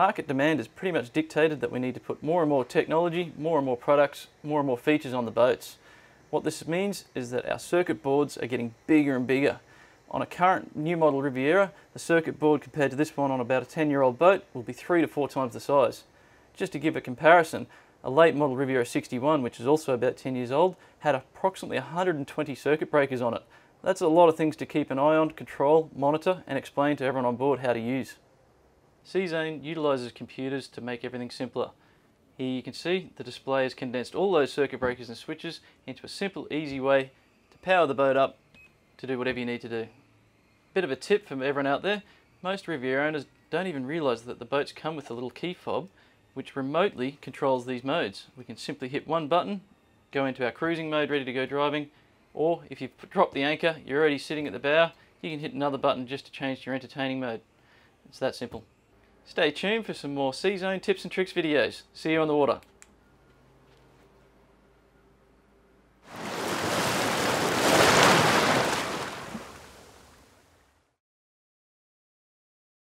Market demand has pretty much dictated that we need to put more and more technology, more and more products, more and more features on the boats. What this means is that our circuit boards are getting bigger and bigger. On a current new model Riviera, the circuit board compared to this one on about a 10-year-old boat will be 3 to 4 times the size. Just to give a comparison, a late model Riviera 61, which is also about 10 years old, had approximately 120 circuit breakers on it. That's a lot of things to keep an eye on, control, monitor, and explain to everyone on board how to use. CZone utilises computers to make everything simpler. Here you can see the display has condensed all those circuit breakers and switches into a simple, easy way to power the boat up to do whatever you need to do. Bit of a tip from everyone out there, most Riviera owners don't even realise that the boats come with a little key fob which remotely controls these modes. We can simply hit one button, go into our cruising mode ready to go driving, or if you've dropped the anchor, you're already sitting at the bow, you can hit another button just to change to your entertaining mode. It's that simple. Stay tuned for some more CZone tips and tricks videos. See you on the water.